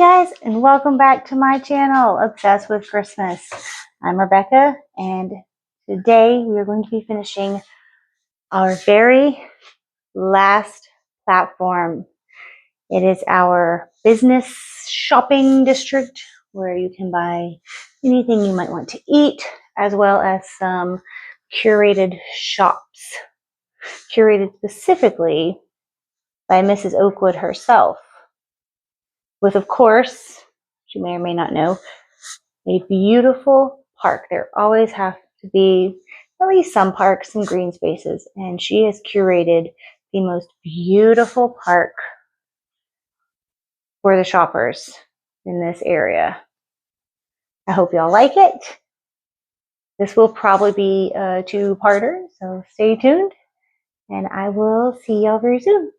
guys, and welcome back to my channel, Obsessed with Christmas. I'm Rebecca, and today we are going to be finishing our very last platform. It is our business shopping district where you can buy anything you might want to eat, as well as some curated shops, curated specifically by Mrs. Oakwood herself. With, of course, you may or may not know, a beautiful park. There always have to be at least some parks and green spaces, and she has curated the most beautiful park for the shoppers in this area. I hope y'all like it. This will probably be a two-parter, so stay tuned, and I will see y'all very soon.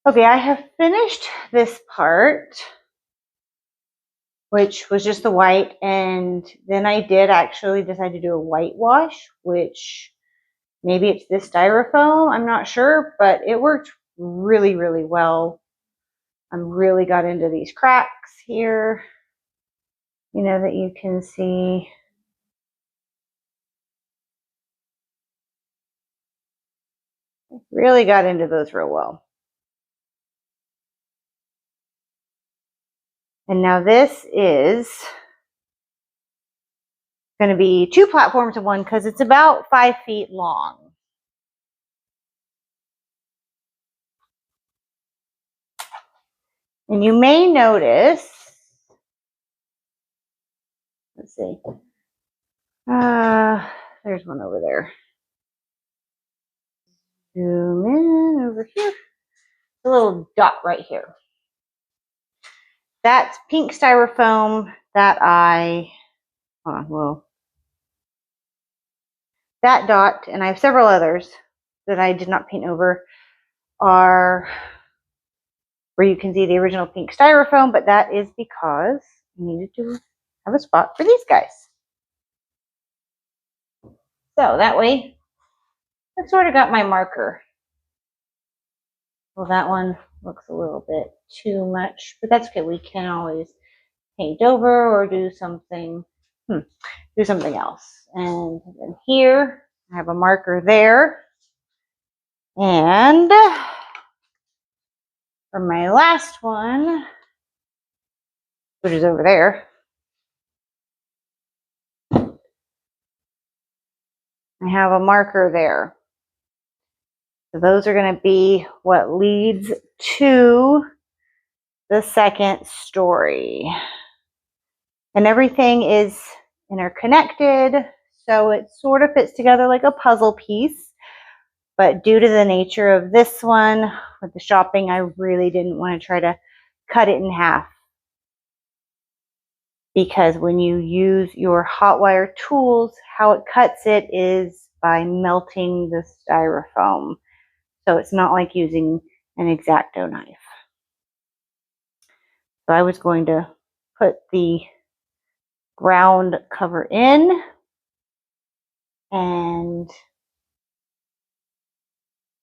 Okay, I have finished this part, which was just the white, and then I did actually decide to do a whitewash, which maybe it's this styrofoam, I'm not sure, but it worked really, really well. I really got into these cracks here, you know, that you can see. Really got into those real well. And now this is going to be 2 platforms in one because it's about 5 feet long. And you may notice, let's see, there's one over there. Zoom in over here. A little dot right here. That's pink styrofoam that that dot, and I have several others that I did not paint over, are where you can see the original pink styrofoam, but that is because I needed to have a spot for these guys. So that way, I sort of got my marker. Well, that one looks a little bit too much, but that's okay. We can always paint over or do something else. And then here, I have a marker there. And for my last one, which is over there, I have a marker there. So those are going to be what leads to the second story. And everything is interconnected, so it sort of fits together like a puzzle piece. But due to the nature of this one with the shopping, I really didn't want to try to cut it in half. Because when you use your hot wire tools, how it cuts it is by melting the styrofoam. So it's not like using an X-Acto knife. So I was going to put the ground cover in and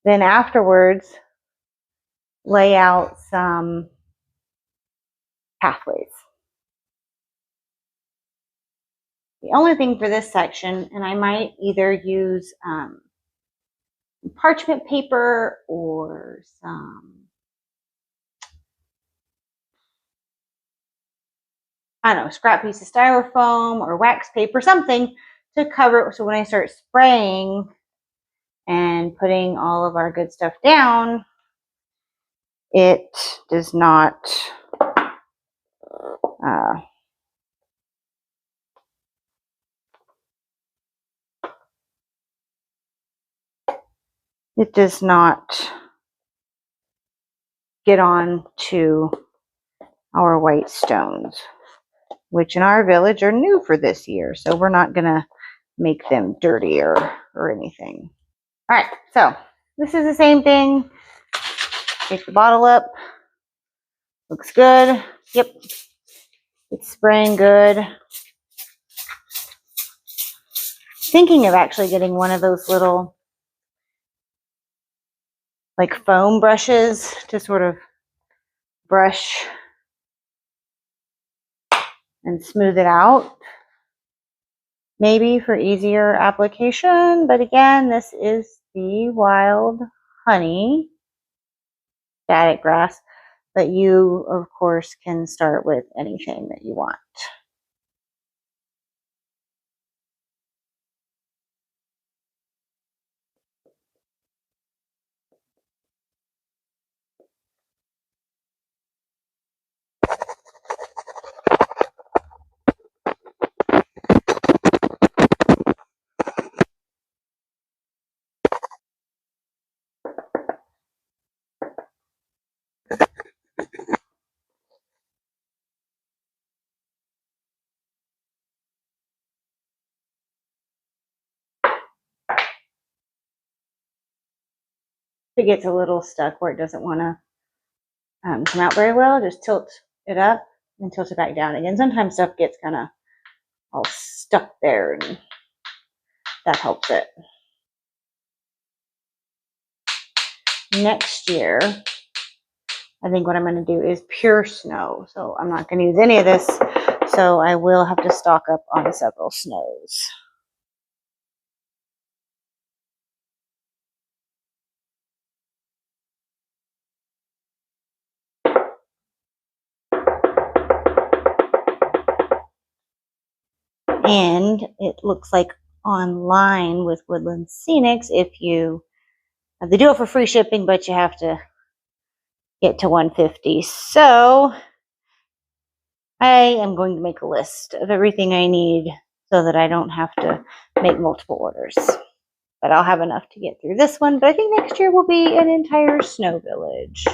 then afterwards lay out some pathways. The only thing for this section, and I might either use parchment paper or some, I don't know, scrap piece of styrofoam or wax paper, something to cover it so when I start spraying and putting all of our good stuff down, it does not get on to our white stones, which in our village are new for this year. So we're not going to make them dirtier or anything. All right, so this is the same thing. Take the bottle up. Looks good. Yep, it's spraying good. Thinking of actually getting one of those little like foam brushes to sort of brush and smooth it out. Maybe for easier application, but again, this is the wild honey static grass, but you of course can start with anything that you want. If it gets a little stuck where it doesn't want to come out very well. Just tilt it up and tilt it back down again. Sometimes stuff gets kind of all stuck there, and that helps it. Next year, I think what I'm going to do is pure snow. So I'm not going to use any of this. So I will have to stock up on several snows. And it looks like online with Woodland Scenics, if they do it for free shipping, but you have to get to 150. So I am going to make a list of everything I need so that I don't have to make multiple orders. But I'll have enough to get through this one. But I think next year will be an entire snow village.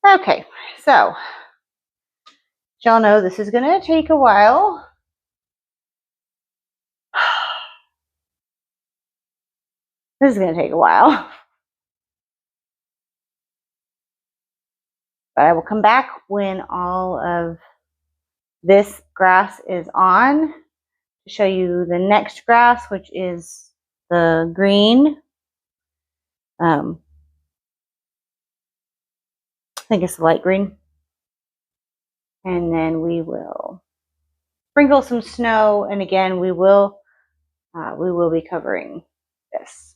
Okay, so y'all know this is going to take a while. This is going to take a while. But I will come back when all of this grass is on to show you the next grass, which is the green. I think it's the light green. And then we will sprinkle some snow, and again we will be covering this.